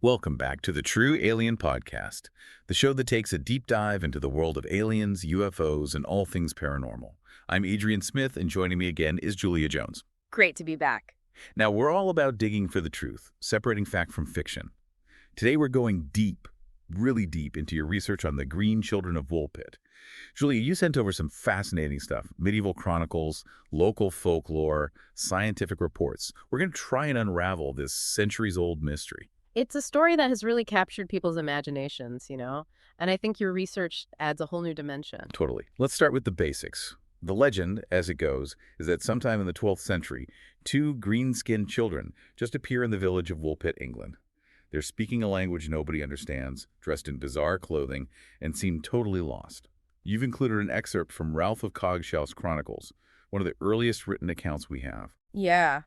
Welcome back to the True Alien Podcast, the show that takes a deep dive into the world of aliens, UFOs, and all things paranormal. I'm Adrian Smith, and joining me again is Julia Jones. Great to be back. Now, we're all about digging for the truth, separating fact from fiction. Today, we're going deep, really deep, into your research on the Green Children of Woolpit. Julia, you sent over some fascinating stuff, medieval chronicles, local folklore, scientific reports. We're going to try and unravel this centuries-old mystery. It's a story that has really captured people's imaginations, and I think your research adds a whole new dimension. Totally. Let's start with the basics. The legend, as it goes, is that sometime in the 12th century, two green-skinned children just appear in the village of Woolpit, England. They're speaking a language nobody understands, dressed in bizarre clothing, and seem totally lost. You've included an excerpt from Ralph of Coggeshall's Chronicles, one of the earliest written accounts we have. Yeah.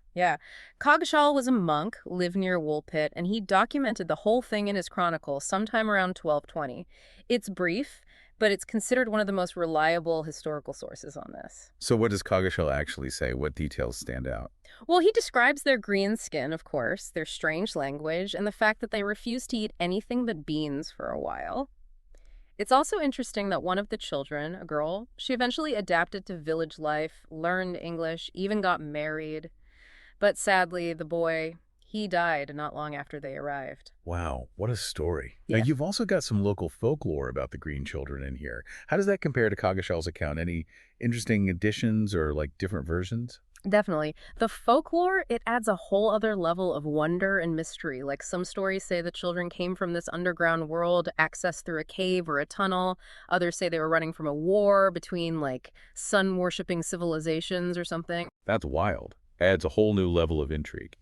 Coggeshall was a monk, lived near Woolpit, and he documented the whole thing in his chronicle sometime around 1220. It's brief, but it's considered one of the most reliable historical sources on this. So what does Coggeshall actually say? What details stand out? Well, he describes their green skin, of course, their strange language, and the fact that they refused to eat anything but beans for a while. It's also interesting that one of the children, a girl, she eventually adapted to village life, learned English, even got married. But sadly, the boy, he died not long after they arrived. Wow, what a story. Yeah. Now, you've also got some local folklore about the Green Children in here. How does that compare to Coggeshall's account? Any interesting additions or, different versions? Definitely. The folklore, it adds a whole other level of wonder and mystery. Like some stories say the children came from this underground world, accessed through a cave or a tunnel. Others say they were running from a war between, sun-worshipping civilizations or something. That's wild. Adds a whole new level of intrigue.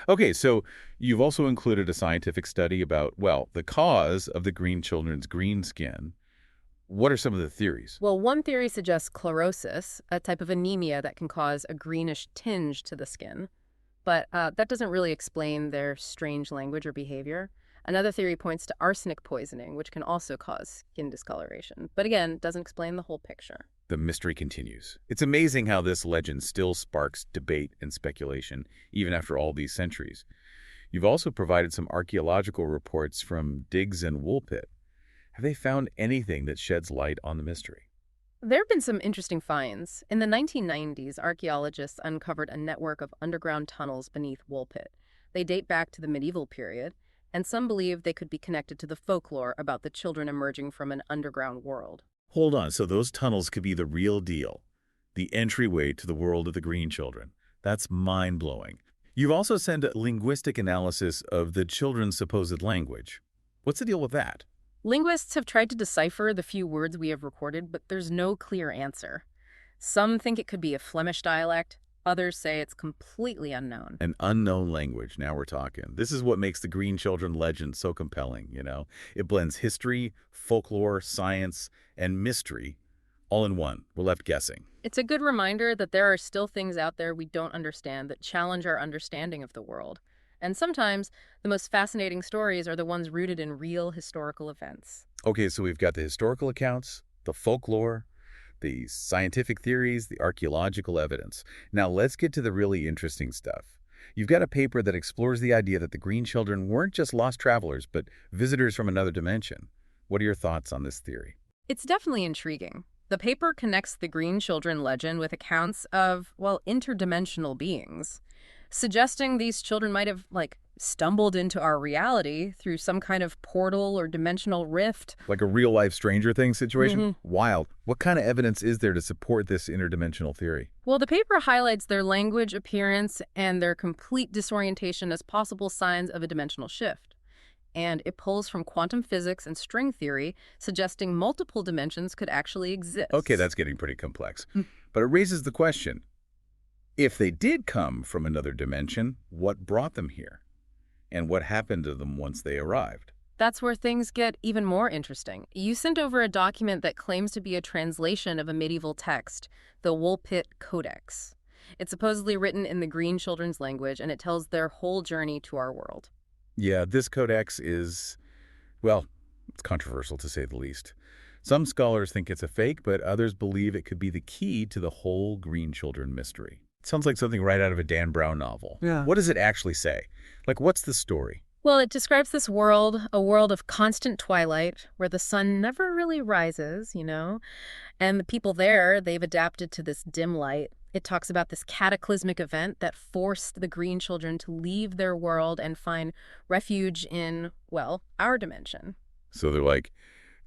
Okay, so you've also included a scientific study about, the cause of the Green Children's green skin. What are some of the theories? Well, one theory suggests chlorosis, a type of anemia that can cause a greenish tinge to the skin. But that doesn't really explain their strange language or behavior. Another theory points to arsenic poisoning, which can also cause skin discoloration. But again, doesn't explain the whole picture. The mystery continues. It's amazing how this legend still sparks debate and speculation, even after all these centuries. You've also provided some archaeological reports from digs in Woolpit. Have they found anything that sheds light on the mystery? There have been some interesting finds. In the 1990s, archaeologists uncovered a network of underground tunnels beneath Woolpit. They date back to the medieval period, and some believe they could be connected to the folklore about the children emerging from an underground world. Hold on, so those tunnels could be the real deal, the entryway to the world of the Green Children. That's mind-blowing. You've also sent a linguistic analysis of the children's supposed language. What's the deal with that? Linguists have tried to decipher the few words we have recorded, but there's no clear answer. Some think it could be a Flemish dialect. Others say it's completely unknown. An unknown language, now we're talking. This is what makes the Green Children legend so compelling, It blends history, folklore, science, and mystery all in one. We're left guessing. It's a good reminder that there are still things out there we don't understand that challenge our understanding of the world. And sometimes the most fascinating stories are the ones rooted in real historical events. Okay, so we've got the historical accounts, the folklore, the scientific theories, the archaeological evidence. Now let's get to the really interesting stuff. You've got a paper that explores the idea that the Green Children weren't just lost travelers, but visitors from another dimension. What are your thoughts on this theory? It's definitely intriguing. The paper connects the Green Children legend with accounts of, interdimensional beings, suggesting these children might have, stumbled into our reality through some kind of portal or dimensional rift. Like a real-life Stranger Things situation? Mm-hmm. Wild. What kind of evidence is there to support this interdimensional theory? Well, the paper highlights their language, appearance, and their complete disorientation as possible signs of a dimensional shift. And it pulls from quantum physics and string theory, suggesting multiple dimensions could actually exist. Okay, that's getting pretty complex. But it raises the question, if they did come from another dimension, what brought them here? And what happened to them once they arrived? That's where things get even more interesting. You sent over a document that claims to be a translation of a medieval text, the Woolpit Codex. It's supposedly written in the Green Children's language, and it tells their whole journey to our world. Yeah, this codex is, it's controversial to say the least. Some scholars think it's a fake, but others believe it could be the key to the whole Green Children mystery. It sounds like something right out of a Dan Brown novel. Yeah. What does it actually say? What's the story? Well, it describes this world, a world of constant twilight, where the sun never really rises, and the people there, they've adapted to this dim light. It talks about this cataclysmic event that forced the green children to leave their world and find refuge in, well, our dimension. So they're like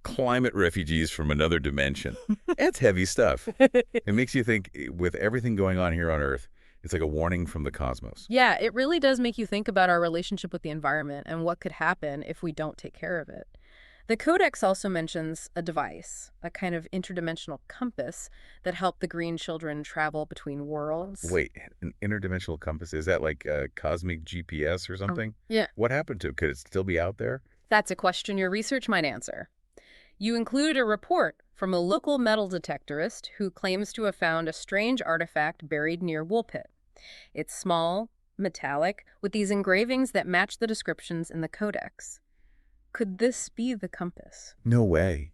climate refugees from another dimension. That's heavy stuff. It makes you think, with everything going on here on Earth, it's like a warning from the cosmos. Yeah, it really does make you think about our relationship with the environment and what could happen if we don't take care of it. The Codex also mentions a device, a kind of interdimensional compass that helped the green children travel between worlds. Wait, an interdimensional compass? Is that like a cosmic GPS or something? Yeah, What happened to it? Could it still be out there? that's a question your research might answer. You included a report from a local metal detectorist who claims to have found a strange artifact buried near Woolpit. It's small, metallic, with these engravings that match the descriptions in the Codex. Could this be the compass? No way.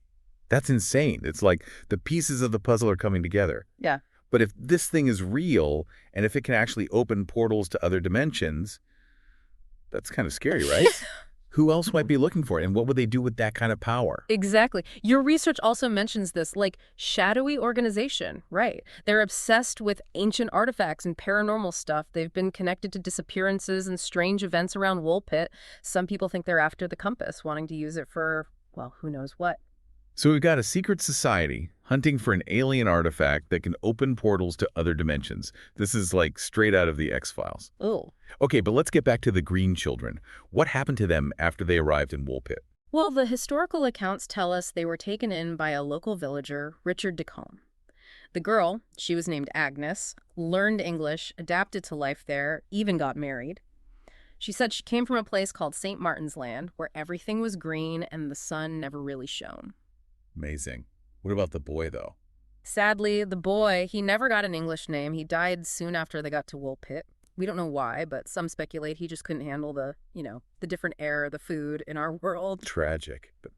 That's insane. It's like the pieces of the puzzle are coming together. Yeah. But if this thing is real, and if it can actually open portals to other dimensions, that's kind of scary, right? Who else might be looking for it, and what would they do with that kind of power? Exactly. Your research also mentions this, like, shadowy organization, right? They're obsessed with ancient artifacts and paranormal stuff. They've been connected to disappearances and strange events around Woolpit. Some people think they're after the compass, wanting to use it for, well, who knows what. So we've got a secret society hunting for an alien artifact that can open portals to other dimensions. This is like straight out of the X-Files. Oh. Okay, but let's get back to the green children. What happened to them after they arrived in Woolpit? Well, the historical accounts tell us they were taken in by a local villager, Richard Decombe. The girl, she was named Agnes, learned English, adapted to life there, even got married. She said she came from a place called St. Martin's Land, where everything was green and the sun never really shone. Amazing. What about the boy, though? Sadly, the boy, he never got an English name. He died soon after they got to Woolpit. We don't know why, but some speculate he just couldn't handle the different air, the food in our world. Tragic. But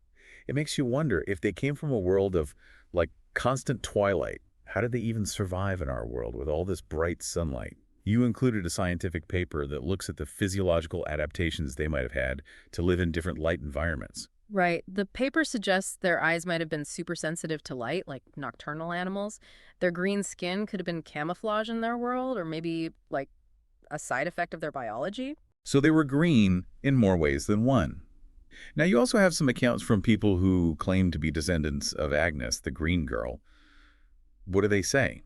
it makes you wonder, if they came from a world of, like, constant twilight, how did they even survive in our world with all this bright sunlight? You included a scientific paper that looks at the physiological adaptations they might have had to live in different light environments. Right. The paper suggests their eyes might have been super sensitive to light, like nocturnal animals. Their green skin could have been camouflage in their world, or maybe like a side effect of their biology. So they were green in more ways than one. Now, you also have some accounts from people who claim to be descendants of Agnes, the green girl. What do they say?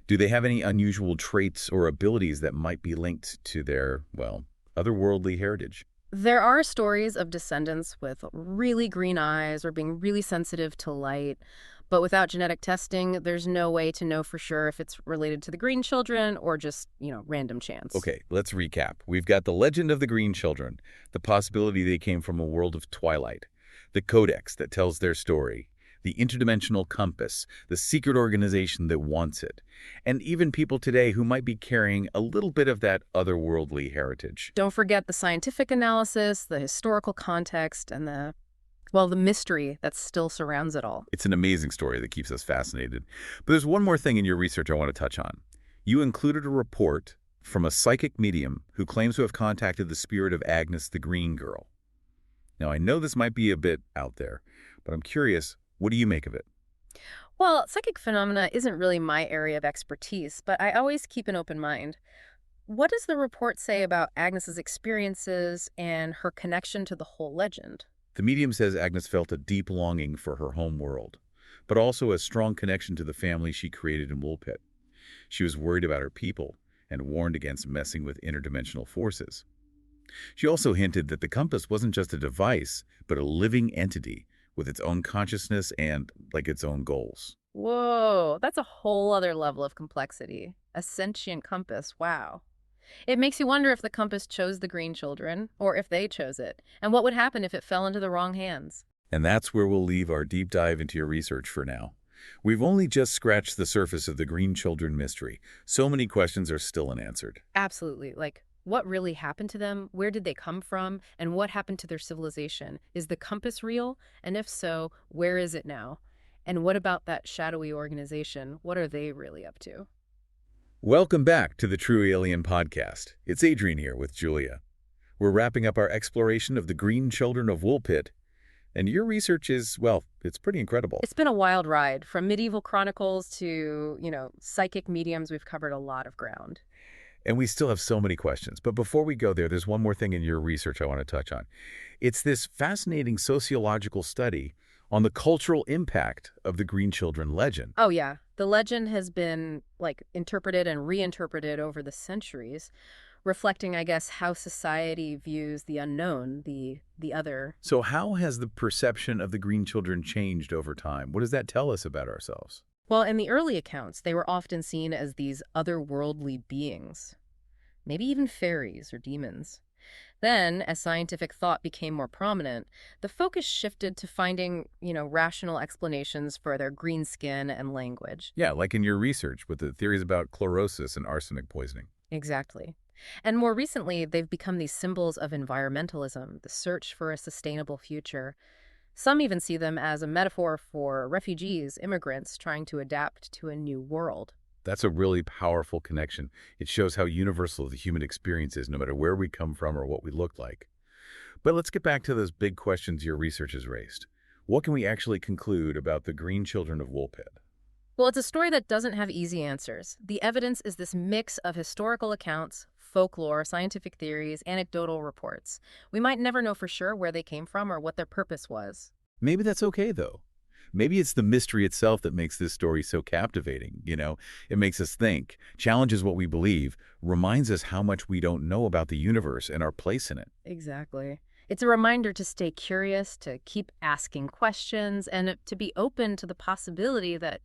Do they have any unusual traits or abilities that might be linked to their, well, otherworldly heritage? There are stories of descendants with really green eyes or being really sensitive to light, but without genetic testing, there's no way to know for sure if it's related to the green children or just, random chance. Okay, let's recap. We've got the legend of the green children, the possibility they came from a world of twilight, the codex that tells their story, the interdimensional compass, the secret organization that wants it, and even people today who might be carrying a little bit of that otherworldly heritage. Don't forget the scientific analysis, the historical context, and the mystery that still surrounds it all. It's an amazing story that keeps us fascinated. But there's one more thing in your research I want to touch on. You included a report from a psychic medium who claims to have contacted the spirit of Agnes, the green girl. Now, I know this might be a bit out there, but I'm curious, what do you make of it? Well, psychic phenomena isn't really my area of expertise, but I always keep an open mind. What does the report say about Agnes's experiences and her connection to the whole legend? The medium says Agnes felt a deep longing for her home world, but also a strong connection to the family she created in Woolpit. She was worried about her people and warned against messing with interdimensional forces. She also hinted that the compass wasn't just a device, but a living entity with its own consciousness and, like, its own goals. Whoa, that's a whole other level of complexity. A sentient compass, wow. It makes you wonder if the compass chose the green children, or if they chose it, and what would happen if it fell into the wrong hands. And that's where we'll leave our deep dive into your research for now. We've only just scratched the surface of the green children mystery. So many questions are still unanswered. Absolutely. Like, what really happened to them? Where did they come from? And what happened to their civilization? Is the compass real? And if so, where is it now? And what about that shadowy organization? What are they really up to? Welcome back to the True Alien Podcast. It's Adrian here with Julia. We're wrapping up our exploration of the Green Children of Woolpit, and your research is, well, it's pretty incredible. It's been a wild ride. From medieval chronicles to, psychic mediums, we've covered a lot of ground. And we still have so many questions. But before we go there, there's one more thing in your research I want to touch on. It's this fascinating sociological study on the cultural impact of the Green Children legend. Oh, yeah. The legend has been, interpreted and reinterpreted over the centuries, reflecting, I guess, how society views the unknown, the other. So how has the perception of the Green Children changed over time? What does that tell us about ourselves? Well, in the early accounts, they were often seen as these otherworldly beings, maybe even fairies or demons. Then, as scientific thought became more prominent, the focus shifted to finding, rational explanations for their green skin and language. Yeah, like in your research with the theories about chlorosis and arsenic poisoning. Exactly. And more recently, they've become these symbols of environmentalism, the search for a sustainable future. Some even see them as a metaphor for refugees, immigrants trying to adapt to a new world. That's a really powerful connection. It shows how universal the human experience is, no matter where we come from or what we look like. But let's get back to those big questions your research has raised. What can we actually conclude about the Green Children of Woolpit? Well, it's a story that doesn't have easy answers. The evidence is this mix of historical accounts, folklore, scientific theories, anecdotal reports. We might never know for sure where they came from or what their purpose was. Maybe that's okay, though. Maybe it's the mystery itself that makes this story so captivating, It makes us think, challenges what we believe, reminds us how much we don't know about the universe and our place in it. Exactly. It's a reminder to stay curious, to keep asking questions, and to be open to the possibility that,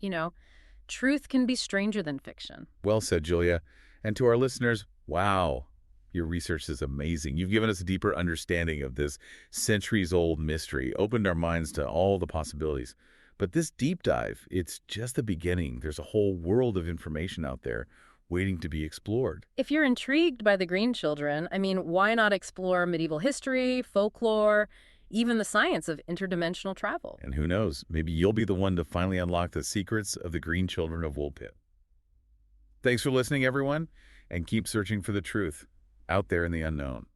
truth can be stranger than fiction. Well said, Julia. And to our listeners, wow, your research is amazing. You've given us a deeper understanding of this centuries-old mystery, opened our minds to all the possibilities. But this deep dive, it's just the beginning. There's a whole world of information out there waiting to be explored. If you're intrigued by the Green Children, why not explore medieval history, folklore, even the science of interdimensional travel? And who knows, maybe you'll be the one to finally unlock the secrets of the Green Children of Woolpit. Thanks for listening, everyone, and keep searching for the truth out there in the unknown.